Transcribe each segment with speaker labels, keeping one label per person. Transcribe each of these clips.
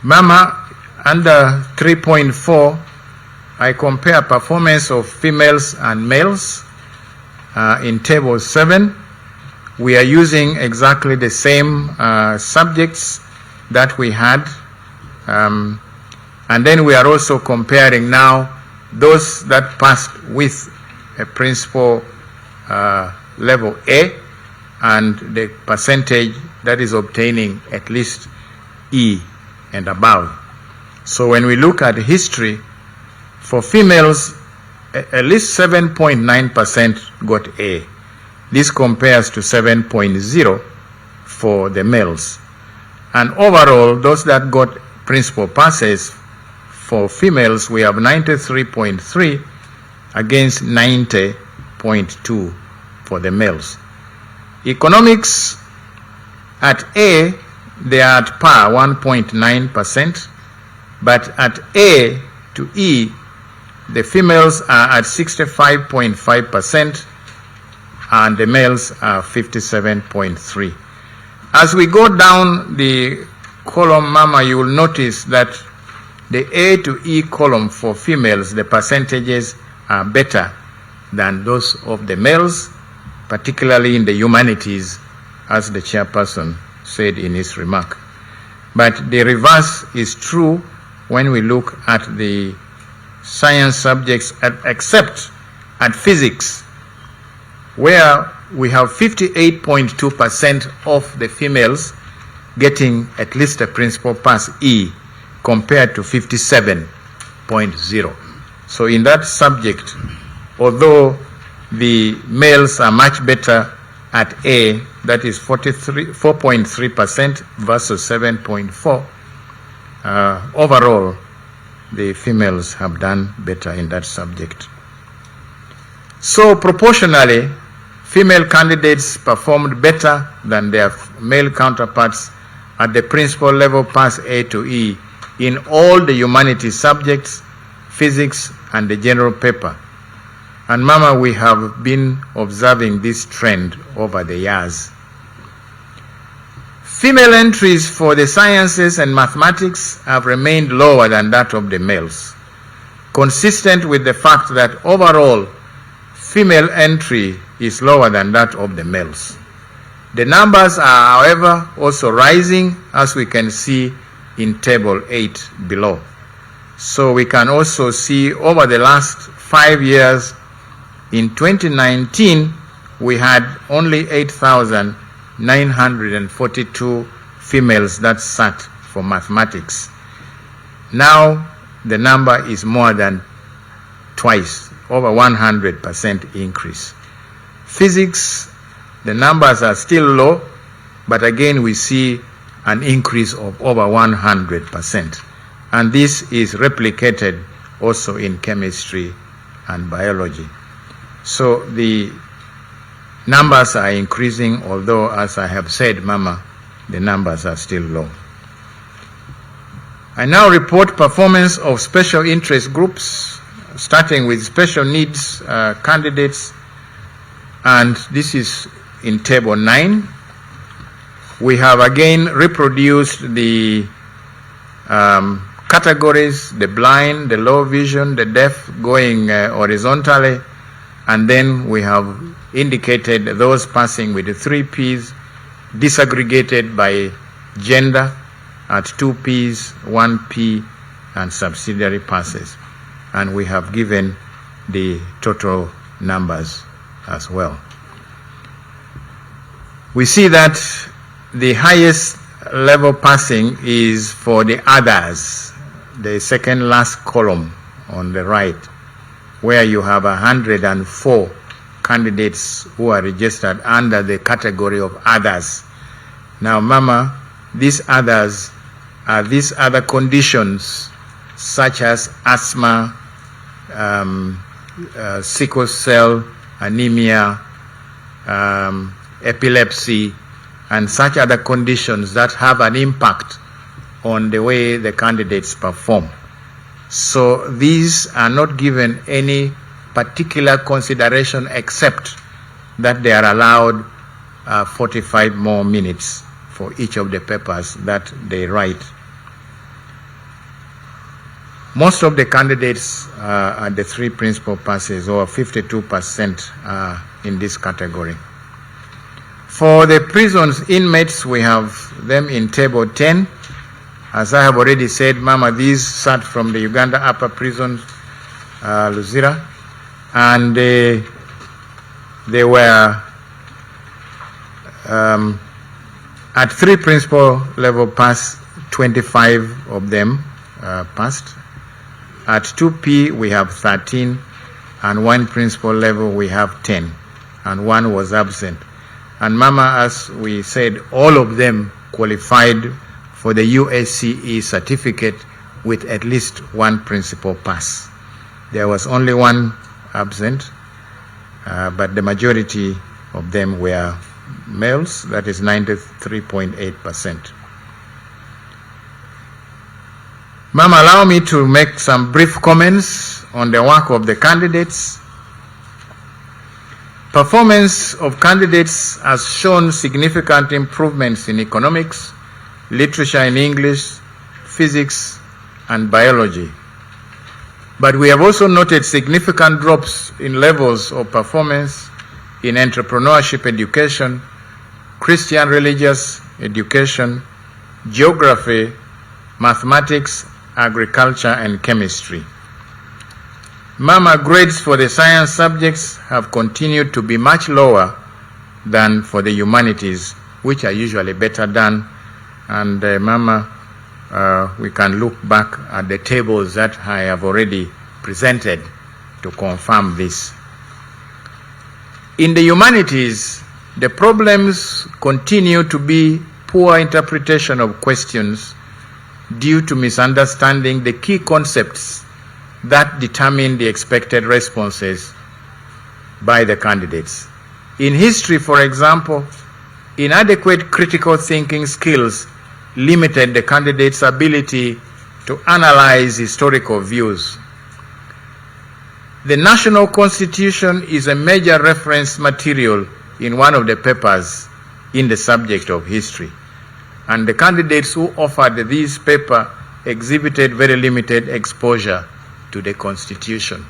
Speaker 1: Mama, under 3.4, I compare performance of females and males in table 7. We are using exactly the same subjects that we had. And then we are also comparing now those that passed with a principal level A and the percentage that is obtaining at least E and above. So when we look at history, for females, at least 7.9% got A. This compares to 7.0 for the males. And overall, those that got principal passes, for females, we have 93.3 against 90.2 for the males. Economics, at A, they are at par, 1.9%, but at A to E, the females are at 65.5% and the males are 57.3. As we go down the column, Mama, you will notice that the A to E column for females, the percentages are better than those of the males, particularly in the humanities, as the chairperson said in his remark. But the reverse is true when we look at the science subjects, except at physics, where we have 58.2% of the females getting at least a principal pass E compared to 57.0. So in that subject, although the males are much better at A, that is 4.3% versus 7.4, overall, the females have done better in that subject. So proportionally, female candidates performed better than their male counterparts at the principal level pass A to E in all the humanities subjects, physics, and the general paper. And Mama, we have been observing this trend over the years. Female entries for the sciences and mathematics have remained lower than that of the males, consistent with the fact that overall female entry is lower than that of the males. The numbers are, however, also rising, as we can see in table 8 below. So we can also see over the last 5 years, in 2019, we had only 8,942 females that sat for mathematics. Now the number is more than twice, over 100% increase. Physics, the numbers are still low, but again we see an increase of over 100%. And this is replicated also in chemistry and biology. So the numbers are increasing, although, as I have said, Mama, the numbers are still low. I now report performance of special interest groups, starting with special needs candidates, and this is in table 9. We have again reproduced the categories, the blind, the low vision, the deaf going horizontally, and then we have indicated those passing with the 3 Ps, disaggregated by gender at 2 Ps, 1 P, and subsidiary passes. And we have given the total numbers as well. We see that the highest level passing is for the others, the second last column on the right, where you have 104 candidates who are registered under the category of others. Now, Mama, these others are these other conditions such as asthma, sickle cell, anemia, epilepsy, and such other conditions that have an impact on the way the candidates perform. So these are not given any particular consideration except that they are allowed 45 more minutes for each of the papers that they write. Most of the candidates at the three principal passes, or 52%, are in this category. For the prisons inmates, we have them in table 10. As I have already said, Mama, these sat from the Uganda Upper Prison, Luzira, and they were at three principal level pass, 25 of them passed. At 2P, we have 13, and one principal level, we have 10, and one was absent. And Mama, as we said, all of them qualified for the UACE certificate with at least one principal pass. There was only one absent, but the majority of them were males, that is 93.8%. Ma'am, allow me to make some brief comments on the work of the candidates. Performance of candidates has shown significant improvements in economics, literature in English, physics, and biology. But we have also noted significant drops in levels of performance in entrepreneurship education, Christian religious education, geography, mathematics, agriculture, and chemistry. Mama, grades for the science subjects have continued to be much lower than for the humanities, which are usually better done. And Mama, we can look back at the tables that I have already presented to confirm this. In the humanities, the problems continue to be poor interpretation of questions due to misunderstanding the key concepts that determine the expected responses by the candidates. In history, for example, inadequate critical thinking skills limited the candidates' ability to analyze historical views. The National Constitution is a major reference material in one of the papers in the subject of history, and the candidates who offered this paper exhibited very limited exposure to the Constitution.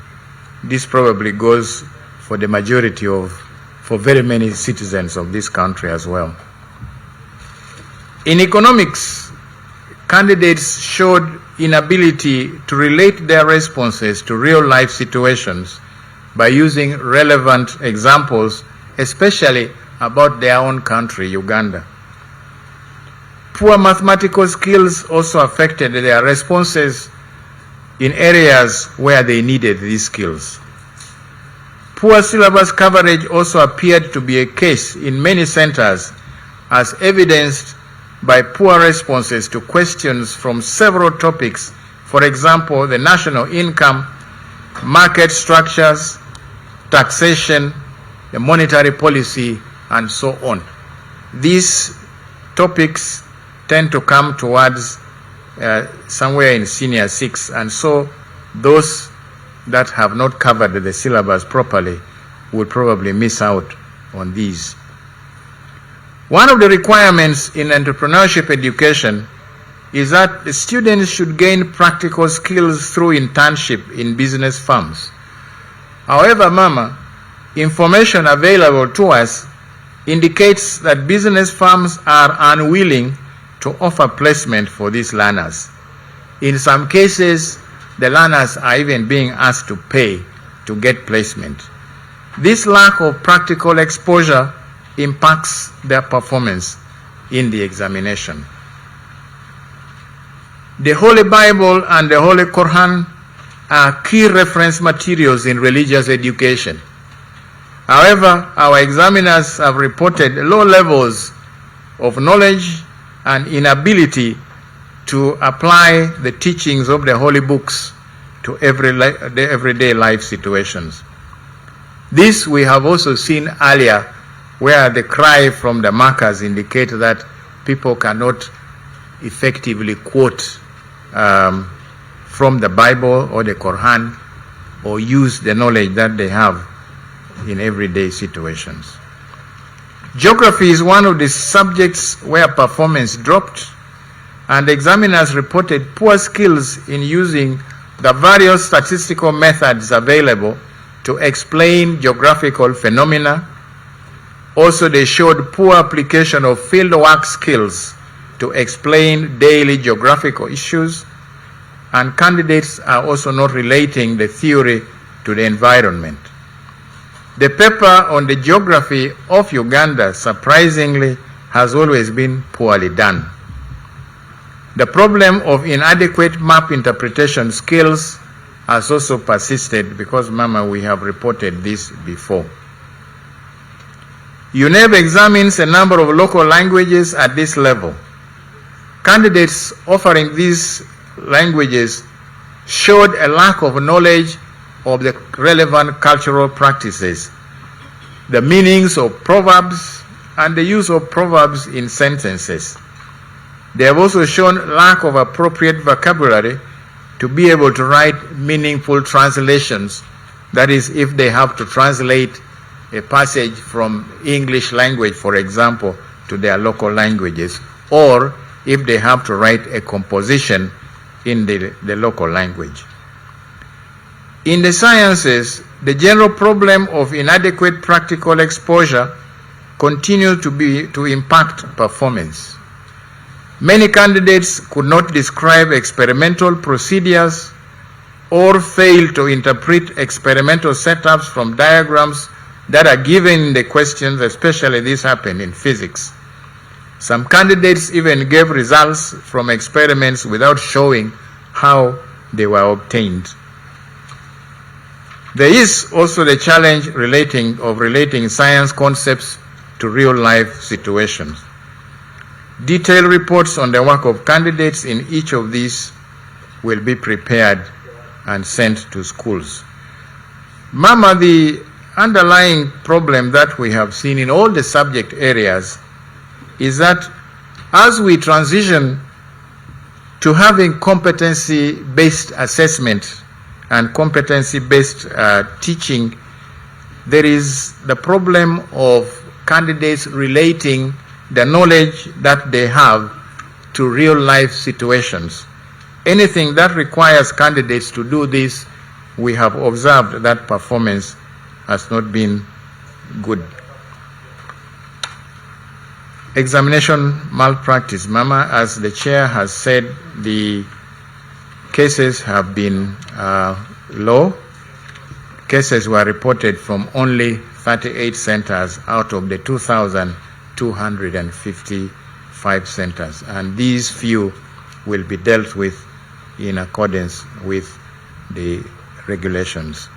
Speaker 1: This probably goes for the majority for very many citizens of this country as well. In economics, candidates showed inability to relate their responses to real-life situations by using relevant examples, especially about their own country, Uganda. Poor mathematical skills also affected their responses in areas where they needed these skills. Poor syllabus coverage also appeared to be a case in many centers, as evidenced by poor responses to questions from several topics, for example, the national income, market structures, taxation, the monetary policy, and so on. These topics tend to come towards somewhere in senior 6, and so those that have not covered the syllabus properly would probably miss out on these. One of the requirements in entrepreneurship education is that the students should gain practical skills through internship in business firms. However, Mama, information available to us indicates that business firms are unwilling to offer placement for these learners. In some cases, the learners are even being asked to pay to get placement. This lack of practical exposure impacts their performance in the examination. The Holy Bible and the Holy Quran are key reference materials in religious education. However, our examiners have reported low levels of knowledge and inability to apply the teachings of the holy books to everyday life situations. This we have also seen earlier, where the cry from the markers indicate that people cannot effectively quote from the Bible or the Quran or use the knowledge that they have in everyday situations. Geography is one of the subjects where performance dropped, and examiners reported poor skills in using the various statistical methods available to explain geographical phenomena. Also, they showed poor application of fieldwork skills to explain daily geographical issues, and candidates are also not relating the theory to the environment. The paper on the geography of Uganda, surprisingly, has always been poorly done. The problem of inadequate map interpretation skills has also persisted because, Mama, we have reported this before. Uneb examines a number of local languages at this level. Candidates offering these languages showed a lack of knowledge of the relevant cultural practices, the meanings of proverbs, and the use of proverbs in sentences. They have also shown lack of appropriate vocabulary to be able to write meaningful translations. That is, if they have to translate a passage from English language, for example, to their local languages, or if they have to write a composition in the local language. In the sciences, the general problem of inadequate practical exposure continues to impact performance. Many candidates could not describe experimental procedures or fail to interpret experimental setups from diagrams that are given in the questions, especially this happened in physics. Some candidates even gave results from experiments without showing how they were obtained. There is also the challenge of relating science concepts to real-life situations. Detailed reports on the work of candidates in each of these will be prepared and sent to schools. Mama, the underlying problem that we have seen in all the subject areas is that as we transition to having competency-based assessment and competency-based teaching, there is the problem of candidates relating the knowledge that they have to real-life situations. Anything that requires candidates to do this, we have observed that performance has not been good. Examination malpractice. Mama, as the chair has said, the cases have been low. Cases were reported from only 38 centers out of the 2,255 centers, and these few will be dealt with in accordance with the regulations.